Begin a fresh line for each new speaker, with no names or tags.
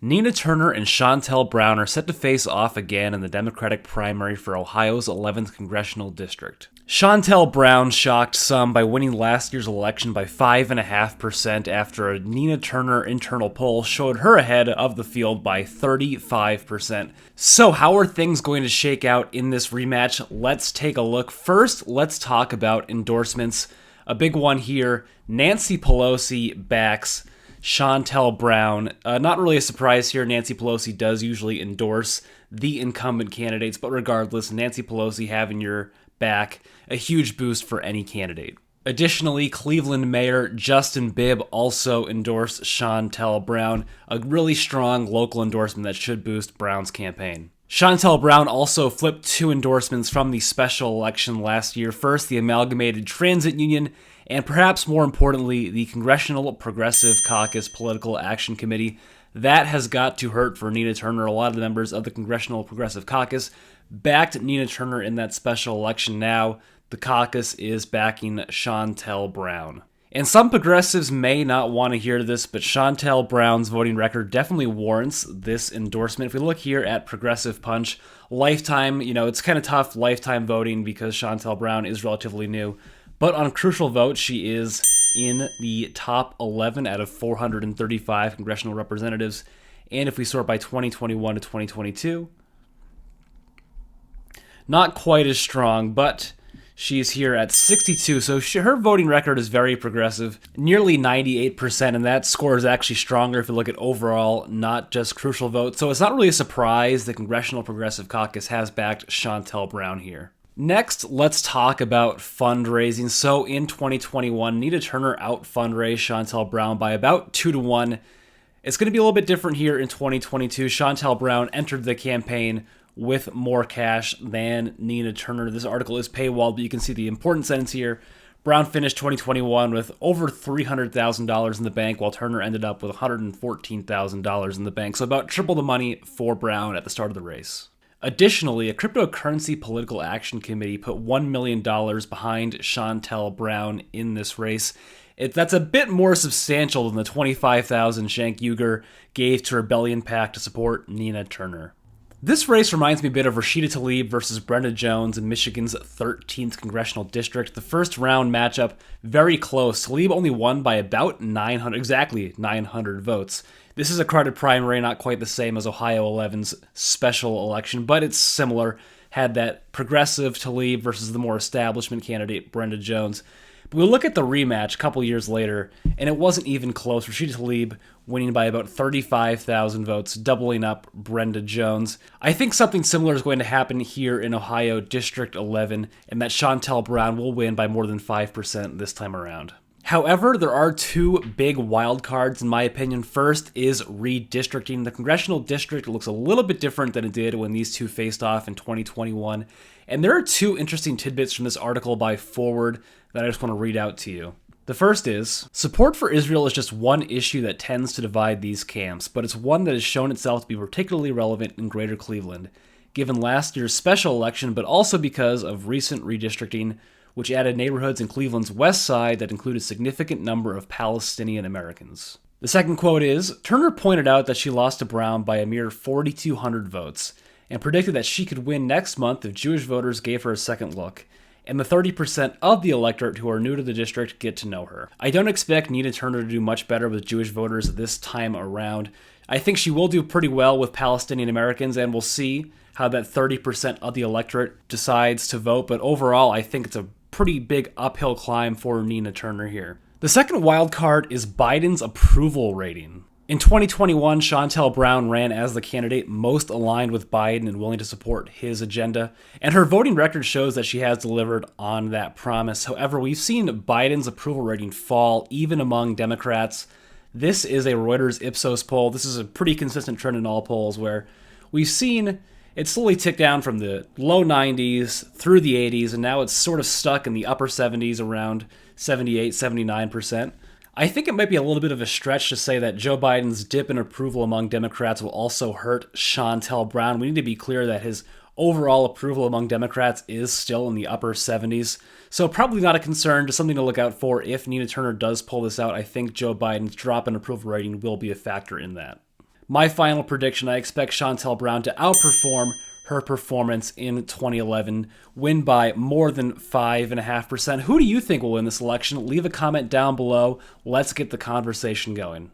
Nina Turner and Shontel Brown are set to face off again in the Democratic primary for Ohio's 11th Congressional District. Shontel Brown shocked some by winning last year's election by 5.5% after a Nina Turner internal poll showed her ahead of the field by 35%. So how are things going to shake out in this rematch? Let's take a look. First, let's talk about endorsements. A big one here, Nancy Pelosi backs Shontel Brown. Not really a surprise here. Nancy Pelosi does usually endorse the incumbent candidates, but regardless, Nancy Pelosi having your back, a huge boost for any candidate. Additionally, Cleveland Mayor Justin Bibb also endorsed Shontel Brown, a really strong local endorsement that should boost Brown's campaign. Shontel Brown also flipped two endorsements from the special election last year. First, the Amalgamated Transit Union, and perhaps more importantly, the Congressional Progressive Caucus Political Action Committee. That has got to hurt for Nina Turner. A lot of the members of the Congressional Progressive Caucus backed Nina Turner in that special election. Now, the caucus is backing Shontel Brown. And some progressives may not want to hear this, but Shontel Brown's voting record definitely warrants this endorsement. If we look here at Progressive Punch, lifetime, it's kind of tough lifetime voting because Shontel Brown is relatively new. But on crucial votes, she is in the top 11 out of 435 congressional representatives. And if we sort by 2021 to 2022, not quite as strong, but she's here at 62, so her voting record is very progressive, nearly 98%, and that score is actually stronger if you look at overall, not just crucial votes. So it's not really a surprise the Congressional Progressive Caucus has backed Shontel Brown here. Next, let's talk about fundraising. So in 2021, Nina Turner out-fundraised Shontel Brown by about 2-1. It's going to be a little bit different here in 2022. Shontel Brown entered the campaign with more cash than Nina Turner. This article is paywalled, but you can see the important sentence here. Brown finished 2021 with over $300,000 in the bank, while Turner ended up with $114,000 in the bank. So about triple the money for Brown at the start of the race. Additionally, a cryptocurrency political action committee put $1 million behind Shontel Brown in this race. That's a bit more substantial than the $25,000 Cenk Uygur gave to Rebellion PAC to support Nina Turner. This race reminds me a bit of Rashida Tlaib versus Brenda Jones in Michigan's 13th Congressional District. The first round matchup, very close. Tlaib only won by about 900 votes. This is a crowded primary, not quite the same as Ohio 11's special election, but it's similar. Had that progressive Tlaib versus the more establishment candidate, Brenda Jones. But we'll look at the rematch a couple years later, and it wasn't even close. Rashida Tlaib winning by about 35,000 votes, doubling up Brenda Jones. I think something similar is going to happen here in Ohio District 11, and that Shontel Brown will win by more than 5% this time around. However, there are two big wildcards in my opinion. First is redistricting. The Congressional District looks a little bit different than it did when these two faced off in 2021. And there are two interesting tidbits from this article by Forward that I just want to read out to you. The first is, support for Israel is just one issue that tends to divide these camps, but it's one that has shown itself to be particularly relevant in Greater Cleveland, given last year's special election, but also because of recent redistricting, which added neighborhoods in Cleveland's west side that included a significant number of Palestinian Americans. The second quote is, Turner pointed out that she lost to Brown by a mere 4,200 votes, and predicted that she could win next month if Jewish voters gave her a second look, and the 30% of the electorate who are new to the district get to know her. I don't expect Nina Turner to do much better with Jewish voters this time around. I think she will do pretty well with Palestinian Americans, and we'll see how that 30% of the electorate decides to vote, but overall I think it's a pretty big uphill climb for Nina Turner here. The second wild card is Biden's approval rating. In 2021, Shontel Brown ran as the candidate most aligned with Biden and willing to support his agenda, and her voting record shows that she has delivered on that promise. However, we've seen Biden's approval rating fall even among Democrats. This is a Reuters Ipsos poll. This is a pretty consistent trend in all polls where we've seen it slowly tick down from the low 90s through the 80s, and now it's sort of stuck in the upper 70s, around 78, 79%. I think it might be a little bit of a stretch to say that Joe Biden's dip in approval among Democrats will also hurt Shontel Brown. We need to be clear that his overall approval among Democrats is still in the upper 70s. So probably not a concern, just something to look out for if Nina Turner does pull this out. I think Joe Biden's drop in approval rating will be a factor in that. My final prediction, I expect Shontel Brown to outperform her performance in 2011, win by more than 5.5%. Who do you think will win this election? Leave a comment down below. Let's get the conversation going.